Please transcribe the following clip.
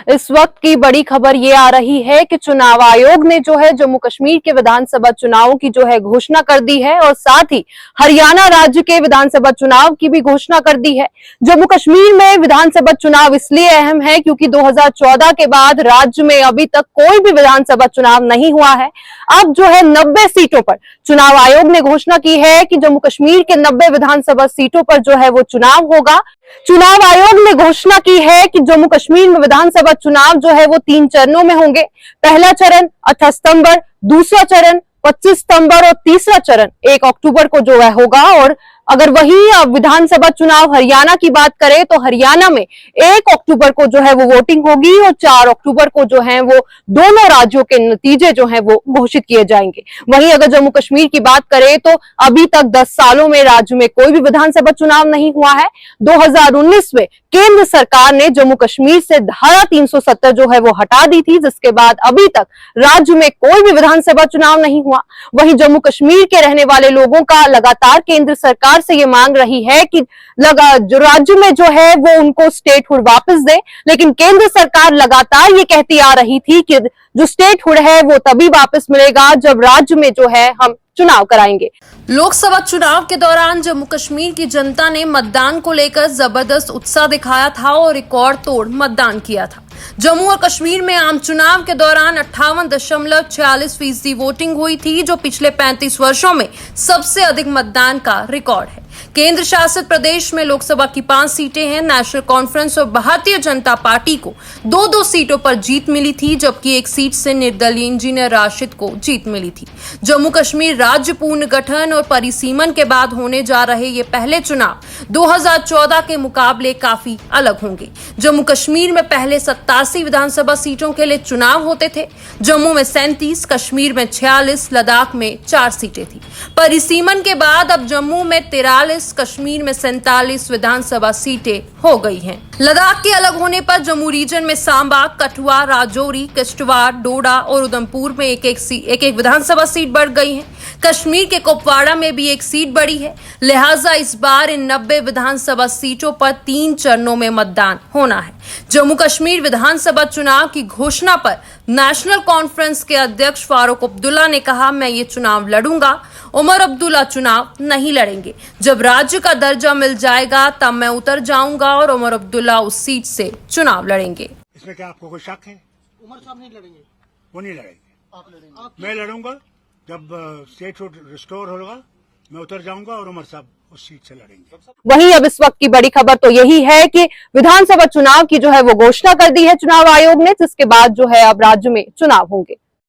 इस वक्त की बड़ी खबर ये आ रही है कि चुनाव आयोग ने जो है जम्मू कश्मीर के विधानसभा चुनावों की जो है घोषणा कर दी है और साथ ही हरियाणा राज्य के विधानसभा चुनाव की भी घोषणा कर दी है। जम्मू कश्मीर में विधानसभा चुनाव इसलिए अहम है क्योंकि 2014 के बाद राज्य में अभी तक कोई भी विधानसभा चुनाव नहीं हुआ है। अब जो है 90 सीटों पर चुनाव आयोग ने घोषणा की है कि जम्मू कश्मीर के 90 विधानसभा सीटों पर जो है वो चुनाव होगा। चुनाव आयोग ने घोषणा की है कि जम्मू कश्मीर में विधानसभा चुनाव जो है वो 3 चरणों में होंगे। पहला चरण 18 सितंबर, दूसरा चरण 25 सितंबर और तीसरा चरण 1 अक्टूबर को जो है होगा। और अगर वही विधानसभा चुनाव हरियाणा की बात करें तो हरियाणा में 1 अक्टूबर को जो है वो वोटिंग होगी और 4 अक्टूबर को जो है वो दोनों राज्यों के नतीजे जो है वो घोषित किए जाएंगे। वहीं अगर जम्मू कश्मीर की बात करें तो अभी तक 10 सालों में राज्य में कोई भी विधानसभा चुनाव नहीं हुआ है। 2019 में केंद्र सरकार ने जम्मू कश्मीर से धारा 370 जो है वो हटा दी थी, जिसके बाद अभी तक राज्य में कोई भी विधानसभा चुनाव नहीं हुआ। वहीं जम्मू कश्मीर के रहने वाले लोगों का लगातार केंद्र सरकार से ये मांग रही है कि जो राज्य में जो है वो उनको स्टेटहुड वापस दे, लेकिन केंद्र सरकार लगातार ये कहती आ रही थी कि जो स्टेटहुड है वो तभी वापस मिलेगा जब राज्य में जो है हम चुनाव कराएंगे। लोकसभा चुनाव के दौरान जम्मू कश्मीर की जनता ने मतदान को लेकर जबरदस्त उत्साह दिखाया था और रिकॉर्ड तोड़ मतदान किया था। जम्मू और कश्मीर में आम चुनाव के दौरान 58.46% वोटिंग हुई थी, जो पिछले 35 वर्षों में सबसे अधिक मतदान का रिकॉर्ड है। केंद्र शासित प्रदेश में लोकसभा की 5 सीटें हैं। नेशनल कॉन्फ्रेंस और भारतीय जनता पार्टी को 2-2 सीटों पर जीत मिली थी, जबकि एक सीट से निर्दलीय इंजीनियर राशिद को जीत मिली थी। जम्मू कश्मीर राज्य पूर्ण गठन और परिसीमन के बाद होने जा रहे ये पहले चुनाव 2014 के मुकाबले काफी अलग होंगे। जम्मू कश्मीर में पहले 87 विधानसभा सीटों के लिए चुनाव होते थे। जम्मू में 37, कश्मीर में 46, लद्दाख में 4 सीटें थी। परिसीमन के बाद अब जम्मू में 43, कश्मीर में 47 विधानसभा सीटें हो गई हैं। लद्दाख के अलग होने पर जम्मू रीजन में सांबा, कठुआ, राजौरी, किश्तवाड़, डोडा और उधमपुर में एक एक विधानसभा सीट बढ़ गई है। कश्मीर के कुपवाड़ा में भी 1 सीट बढ़ी है। लिहाजा इस बार इन 90 विधानसभा सीटों पर 3 चरणों में मतदान होना है। जम्मू कश्मीर विधानसभा चुनाव की घोषणा पर नेशनल कॉन्फ्रेंस के अध्यक्ष फारूक अब्दुल्ला ने कहा, मैं ये चुनाव लड़ूंगा। उमर अब्दुल्ला चुनाव नहीं लड़ेंगे। जब राज्य का दर्जा मिल जाएगा तब मैं उतर जाऊंगा और उमर अब्दुल्ला उस सीट से चुनाव लड़ेंगे। इसमें क्या आपको कोई शक है? उमर साहब नहीं लड़ेंगे। वो नहीं लड़ेंगे। आप लड़ेंगे? मैं लड़ूंगा। जब स्टेटहुड रिस्टोर होगा मैं उतर जाऊंगा और उमर साहब उस सीट से लड़ेंगे। वहीं अब इस वक्त की बड़ी खबर तो यही है कि विधानसभा चुनाव की जो है वो घोषणा कर दी है चुनाव आयोग ने, जिसके बाद जो है अब राज्य में चुनाव होंगे।